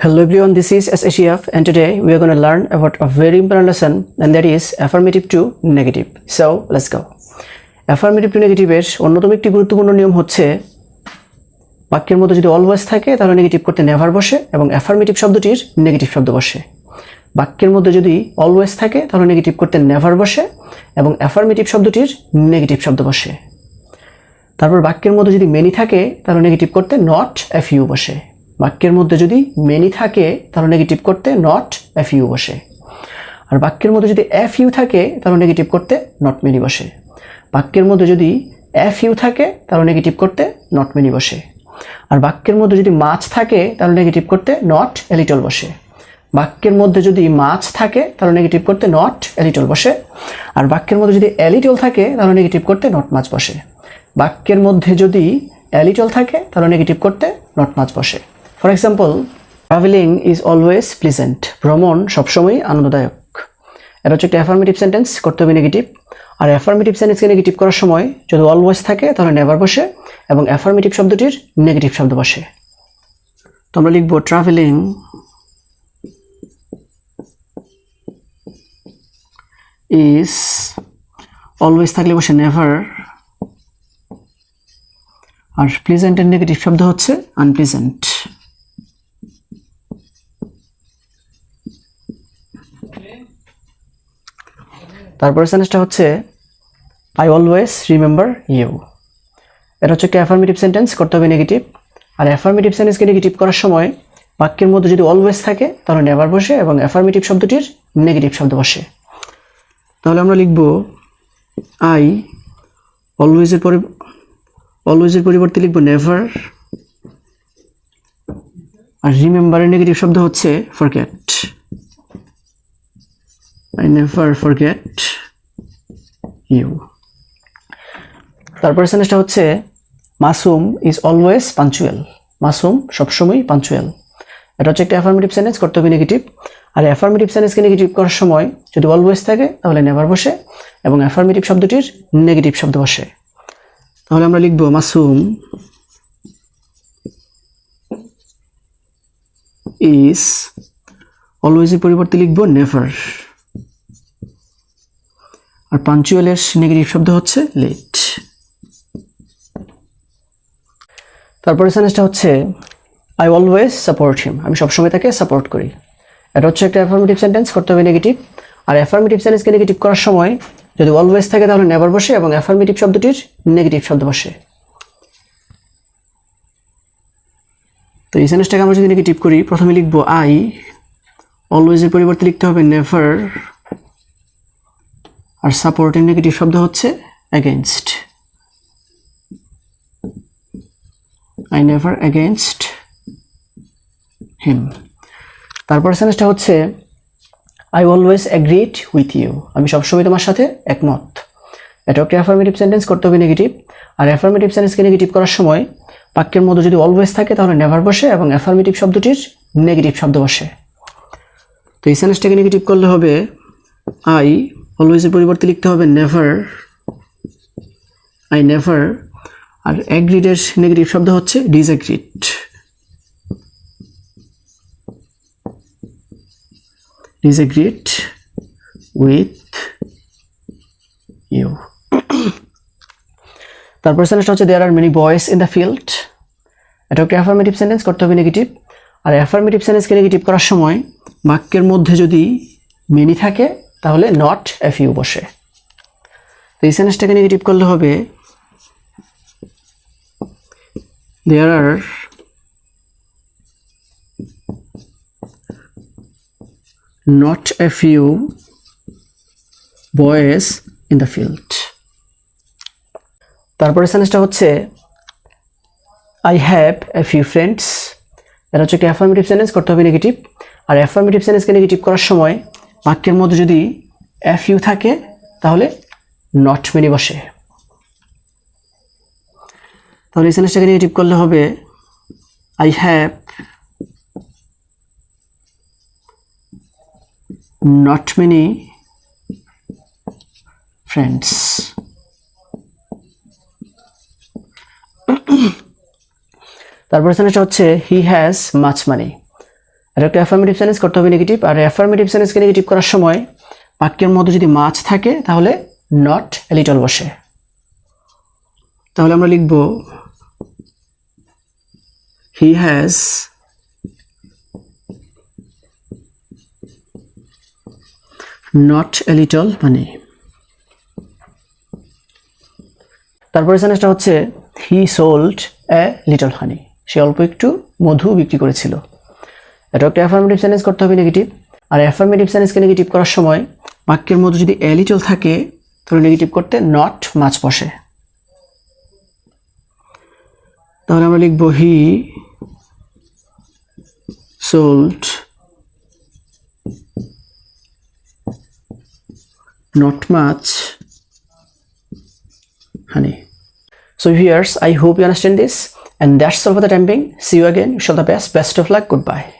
Hello everyone, this is Shihab and today we are going to learn about a very important lesson and that is affirmative to negative. So let's go. Affirmative to negative এর অন্যতম একটি গুরুত্বপূর্ণ নিয়ম হচ্ছে বাক্যের মধ্যে যদি always থাকে তাহলে নেগেটিভ করতে নেভার বসে এবং অ্যাফার্মেটিভ শব্দটির নেগেটিভ শব্দ বসে। বাক্যের মধ্যে যদি অলওয়েজ থাকে তাহলে নেগেটিভ করতে নেভার বসে এবং অ্যাফার্মেটিভ শব্দটির নেগেটিভ শব্দ বসে। তারপর বাক্যের মধ্যে যদি মেনি থাকে তাহলে নেগেটিভ করতে নট এ ফিউ বসে। বাক্যের মধ্যে যদি মেনি থাকে তাহলে নেগেটিভ করতে নট এ ফিউ বসে। আর বাক্যের মধ্যে যদি এ ফিউ থাকে তাহলে নেগেটিভ করতে নট মেনি বসে। বাক্যের মধ্যে যদি এ ফিউ থাকে তাহলে নেগেটিভ করতে নট মেনি বসে। আর বাক্যের মধ্যে যদি মাছ থাকে তাহলে নেগেটিভ করতে নট এ লিটল বসে। বাক্যের মধ্যে যদি মাছ থাকে তাহলে নেগেটিভ করতে নট এ লিটল বসে। আর বাক্যের মধ্যে যদি এ লিটল থাকে তাহলে নেগেটিভ করতে নট মাছ বসে। বাক্যের মধ্যে যদি এ লিটল থাকে তাহলে নেগেটিভ করতে নট মাছ বসে। For example, travelling is always pleasant. ভ্রমণ সবসময় আনন্দদায়ক। এটা হচ্ছে একটা অ্যাফার্মেটিভ সেন্টেন্স, করতে হবে নেগেটিভ। আর অ্যাফার্মেটিভ সেন্টেন্সকে নেগেটিভ করার সময় যদি অলওয়েজ থাকে তাহলে নেভার বসে এবং অ্যাফার্মেটিভ শব্দটির নেগেটিভ শব্দ বসে। তো আমরা লিখব ট্রাভেলিং ইজ অলওয়েজ থাকলে বসে নেভার। আর প্লিজেন্টের নেগেটিভ শব্দ হচ্ছে আনপ্লিজেন্ট। তারপরে সেন্টেন্সটা হচ্ছে আই অলওয়েজ রিমেম্বার ইউ। এটা হচ্ছে একটা অ্যাফার্মেটিভ সেন্টেন্স, করতে হবে নেগেটিভ। আর অ্যাফার্মেটিভ সেন্টেন্সকে নেগেটিভ করার সময় বাক্যের মধ্যে যদি অলওয়েজ থাকে তাহলে নেভার বসে এবং অ্যাফার্মেটিভ শব্দটির নেগেটিভ শব্দ বসে। তাহলে আমরা লিখব আই অলওয়েজের পরিবর্তে লিখব নেভার। আর রিমেম্বারের নেগেটিভ শব্দ হচ্ছে forget. I never forget you. তারপরে সেন্টেন্সটা হচ্ছে Masum is always punctual. Masum সবসময় পাঞ্চুয়াল। এটা হচ্ছে একটা অ্যাফার্মেটিভ সেন্টেন্স, করতে হবে নেগেটিভ। আর অ্যাফার্মেটিভ সেন্টেন্সকে নেগেটিভ করার সময় যদি অলওয়েজ থাকে তাহলে নেভার বসে এবং অ্যাফার্মেটিভ শব্দটির নেগেটিভ শব্দ বসে। তাহলে আমরা লিখব মাসুম ইজ অলওয়েজের পরিবর্তে লিখব নেভার। আর পাঞ্চুয়ালের নেগেটিভ শব্দ হচ্ছে লেট। তারপরে সেন্টেন্সটা হচ্ছে আই অলওয়েজ সাপোর্ট হিম। আমি সবসময় তাকে সাপোর্ট করি। এটা হচ্ছে একটা অ্যাফার্মেটিভ সেন্টেন্স, করতে হবে নেগেটিভ। আর অ্যাফার্মেটিভ সেন্টেন্সকে নেগেটিভ করার সময় যদি অলওয়েজ থাকে তাহলে নেভার বসে এবং অ্যাফার্মেটিভ শব্দটির নেগেটিভ শব্দ বসে। তো এই সেন্টেন্সটাকে আমরা যদি নেগেটিভ করি, প্রথমে লিখব আই অলওয়েজের পরিবর্তে লিখতে হবে নেভার। আর সাপোর্টের নেগেটিভ শব্দ হচ্ছে against. I never against him. তারপর সেন্টেন্সটা হচ্ছে I always agreed with you. আমি সবসময় তোমার সাথে একমত। এটা একটা অ্যাফার্মেটিভ সেন্টেন্স, করতে হবে নেগেটিভ। আর অ্যাফার্মেটিভ সেন্টেন্সকে নেগেটিভ করার সময় বাক্যের মধ্যে যদি অলওয়েজ থাকে তাহলে নেভার বসে এবং অ্যাফার্মেটিভ শব্দটির নেগেটিভ শব্দ বসে। তো এই সেন্টেন্সটাকে নেগেটিভ করলে হবে আই অলওয়েজের পরিবর্তে লিখতে হবে নেভার। I never. আর এগ্রিডের নেগেটিভ শব্দ হচ্ছে ডিসএগ্রিড। Disagreed with you. তারপর সেন্টেন্সটা হচ্ছে there are many boys in the field. এটা একটা অ্যাফার্মেটিভ সেন্টেন্স, করতে হবে নেগেটিভ। আর অ্যাফার্মেটিভ সেন্টেন্সকে নেগেটিভ করার সময় বাক্যের মধ্যে যদি মেনি থাকে তাহলে নট এ ফিউ বসে। তো এই সেন্টেন্সটাকে নেগেটিভ করলে হবে there are not a few boys in the field. তারপরে সেন্টেন্সটা হচ্ছে I have a few friends. এটা হচ্ছে একটা অ্যাফার্মেটিভ সেন্টেন্স, করতে হবে নেগেটিভ। আর অ্যাফার্মেটিভ সেন্টেন্সকে নেগেটিভ করার সময় বাক্যের মধ্যে যদি এ ফিউ থাকে তাহলে নট মেনি বসে। তাহলে এই সেন্টেন্সটাকে নেগেটিভ করলে হবে I have not many friends. তারপরে সেন্টেন্সটা হচ্ছে হি হ্যাজ মাচ মানি। এটা একটা অ্যাফার্মেটিভ সেন্টেন্স, করতে হবে নেগেটিভ। আর অ্যাফার্মেটিভ সেন্টেন্সকে নেগেটিভ করার সময় বাক্যের মধ্যে যদি মাছ থাকে তাহলে নট এ লিটল বসে। তাহলে আমরা লিখব he has not a little money. তারপরে সেন্টেন্সটা হচ্ছে হি সোল্ড এ লিটল হানি, সে অল্প একটু মধু বিক্রি করেছিল। এটা একটা অ্যাফার্মেটিভ সেন্টেন্স, করতে হবে নেগেটিভ। আর অ্যাফার্মেটিভ সেন্টেন্সকে নেগেটিভ করার সময় বাক্যের মধ্যে যদি এ লিটল থাকে তাহলে নেগেটিভ করতে নট মাছ বসে। তাহলে আমরা লিখব হি sold not much honey. So viewers, I hope you understand this, and that's all for the time being. See you again. Wish you all the best of luck. Goodbye.